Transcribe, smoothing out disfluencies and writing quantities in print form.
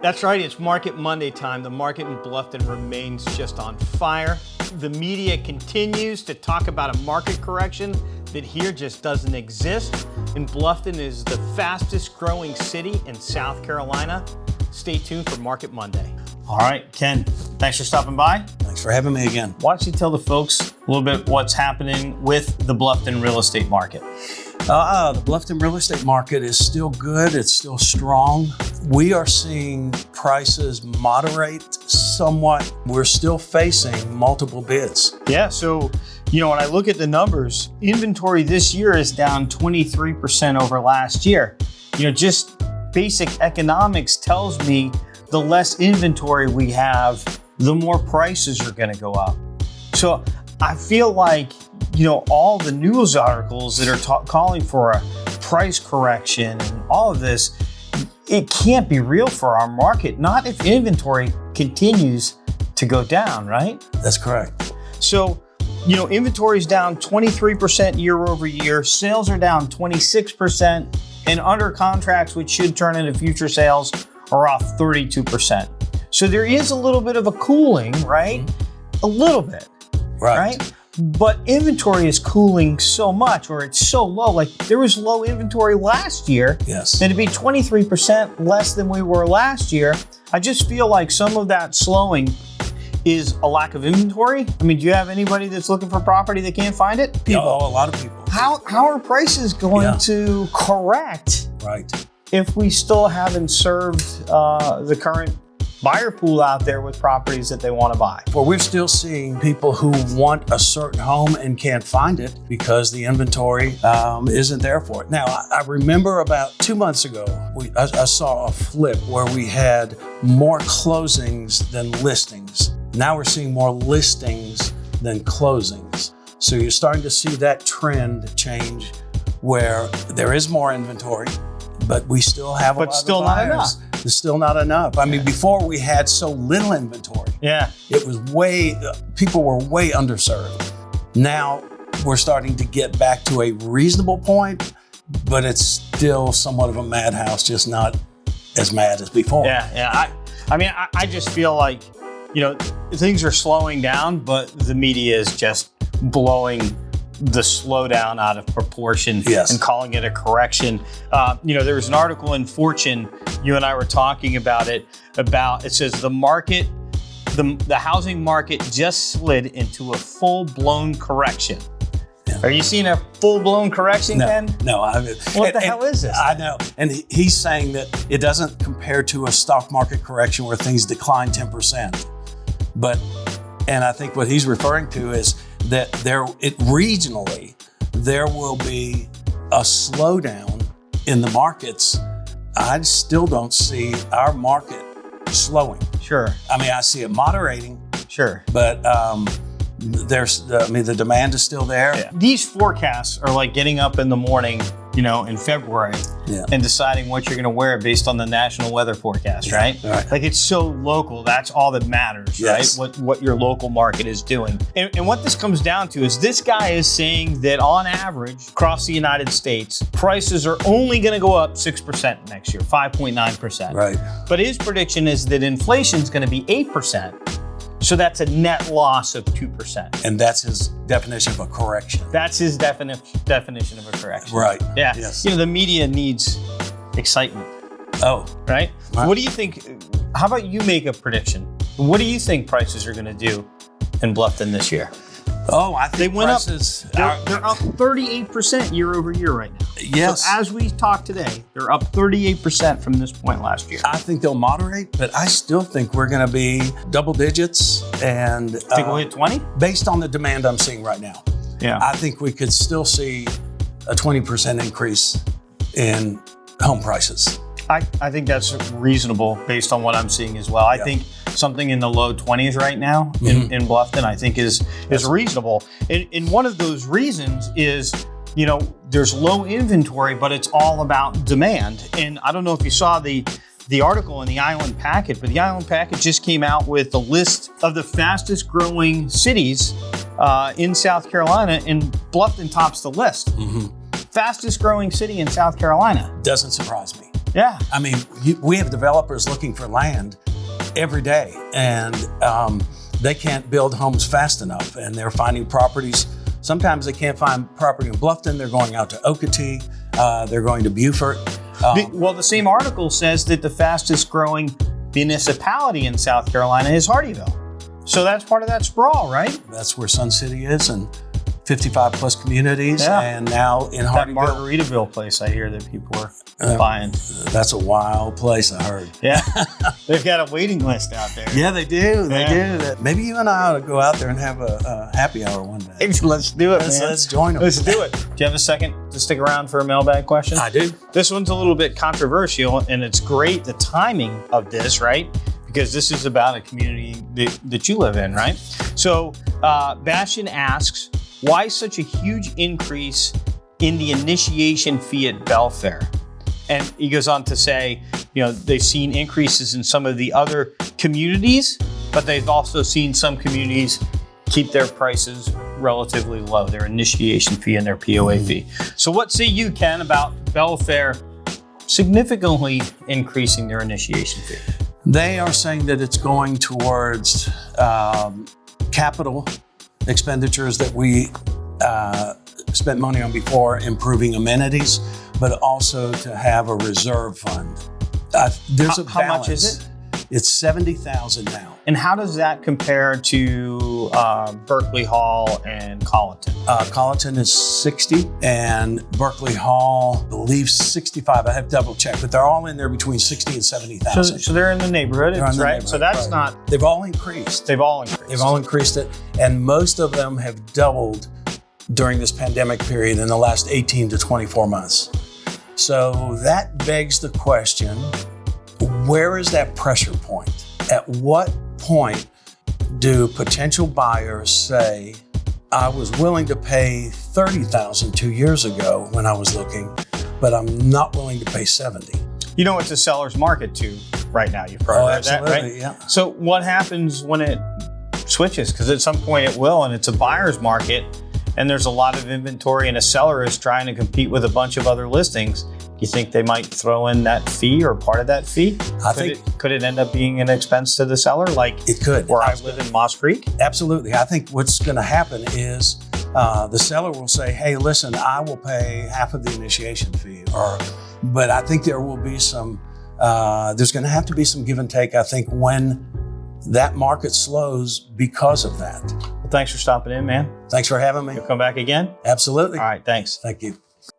That's right, it's Market Monday time. The market in Bluffton remains just on fire. The media continues to talk about a market correction that here just doesn't exist. And Bluffton is the fastest growing city in South Carolina. Stay tuned for Market Monday. All right, Ken, thanks for stopping by. Thanks for having me again. Why don't you tell the folks a little bit what's happening with the Bluffton real estate market? The Bluffton real estate market is still good. It's still strong. We are seeing prices moderate somewhat. We're still facing multiple bids. Yeah, so, when I look at the numbers, inventory this year is down 23% over last year. Just basic economics tells me the less inventory we have, the more prices are going to go up. So I feel like, all the news articles that are calling for a price correction and all of this, it can't be real for our market, not if inventory continues to go down, right? That's correct. So, inventory is down 23% year over year. Sales are down 26%, and under contracts, which should turn into future sales, are off 32%. So there is a little bit of a cooling, right? A little bit, right? But inventory is cooling so much, or it's so low. Like there was low inventory last year. Yes. And to be 23% less than we were last year, I just feel like some of that slowing is a lack of inventory. I mean, do you have anybody that's looking for property that can't find it? People. Oh, a lot of people. How are prices going to correct? Right. If we still haven't served the current buyer pool out there with properties that they want to buy? Well, we're still seeing people who want a certain home and can't find it because the inventory isn't there for it. Now, I remember about 2 months ago, I saw a flip where we had more closings than listings. Now we're seeing more listings than closings. So you're starting to see that trend change where there is more inventory, but we still have a lot of buyers. But still not enough. It's still not enough. I mean, before we had so little inventory. Yeah. It was people were way underserved. Now we're starting to get back to a reasonable point, but it's still somewhat of a madhouse, just not as mad as before. Yeah. I just feel like, things are slowing down, but the media is just blowing the slowdown out of proportion and calling it a correction. There was an article in Fortune, you and I were talking about it says the market, the housing market just slid into a full-blown correction. Yeah. Are you seeing a full-blown correction, Ken? No. What the hell is this? I know. And he's saying that it doesn't compare to a stock market correction where things decline 10%. And I think what he's referring to is that regionally, there will be a slowdown in the markets. I still don't see our market slowing. Sure. I mean, I see it moderating. Sure. But the demand is still there. Yeah. These forecasts are like getting up in the morning, in February and deciding what you're going to wear based on the national weather forecast, right? Like it's so local. That's all that matters, right? What your local market is doing. And what this comes down to is this guy is saying that on average across the United States, prices are only going to go up 6% next year, 5.9%. Right. But his prediction is that inflation is going to be 8%. So that's a net loss of 2%. And that's his definition of a correction. That's his definition of a correction. Right. Yeah. Yes. The media needs excitement. Oh. Right? What do you think? How about you make a prediction? What do you think prices are going to do in Bluffton this year? Oh, I think they went prices up. They're up 38% year over year right now. Yes. So as we talk today, they're up 38% from this point last year. I think they'll moderate, but I still think we're going to be double digits. And think we'll hit 20? Based on the demand I'm seeing right now. Yeah. I think we could still see a 20% increase in home prices. I think that's reasonable based on what I'm seeing as well. I think something in the low 20s right now in Bluffton, I think is reasonable. And one of those reasons is, there's low inventory, but it's all about demand. And I don't know if you saw the article in the Island Packet, but the Island Packet just came out with a list of the fastest growing cities in South Carolina, and Bluffton tops the list. Fastest growing city in South Carolina. Doesn't surprise me. Yeah. I mean, we have developers looking for land every day, and they can't build homes fast enough, and they're finding properties. Sometimes they can't find property in Bluffton. They're going out to Okatee. They're going to Beaufort. Well, the same article says that the fastest growing municipality in South Carolina is Hardyville. So that's part of that sprawl, right? That's where Sun City is, and 55 plus communities. Yeah. And now in That Hardyville. Margaritaville place I hear that people are buying. That's a wild place, I heard. Yeah. They've got a waiting list out there. Yeah, they do. They Yeah. do. Maybe you and I ought to go out there and have a happy hour one day. Let's do it, man. Let's join them. Let's do it. Do you have a second to stick around for a mailbag question? I do. This one's a little bit controversial, and it's great, the timing of this, right? Because this is about a community that you live in, right? So Bastian asks, why such a huge increase in the initiation fee at Belfair? And he goes on to say, they've seen increases in some of the other communities, but they've also seen some communities keep their prices relatively low, their initiation fee and their POA fee. So what say you, Ken, about Belfair significantly increasing their initiation fee? They are saying that it's going towards capital expenditures that we spent money on before, improving amenities, but also to have a reserve fund. There's a balance. How much is it? It's $70,000 now. And how does that compare to Berkeley Hall and Colleton? Colleton is 60 and Berkeley Hall, I believe 65. I have double checked, but they're all in there between 60 and 70,000. So they're in the neighborhood, They're in the right? neighborhood, So that's right. not. They've all increased. They've all increased. They've all increased it, and most of them have doubled during this pandemic period in the last 18 to 24 months. So that begs the question, where is that pressure point? At what point do potential buyers say, I was willing to pay $30,000 2 years ago when I was looking, but I'm not willing to pay $70,000? It's a seller's market too right now. You've probably heard that, right? Yeah. So what happens when it switches? Because at some point it will, and it's a buyer's market, and there's a lot of inventory, and a seller is trying to compete with a bunch of other listings. Do you think they might throw in that fee or part of that fee? Could it end up being an expense to the seller? Like it could. Where I live in Moss Creek? Absolutely. I think what's going to happen is the seller will say, hey, listen, I will pay half of the initiation fee. But I think there will be some, there's going to have to be some give and take, I think, when that market slows because of that. Well, thanks for stopping in, man. Thanks for having me. You'll come back again? Absolutely. All right, thanks. Thank you.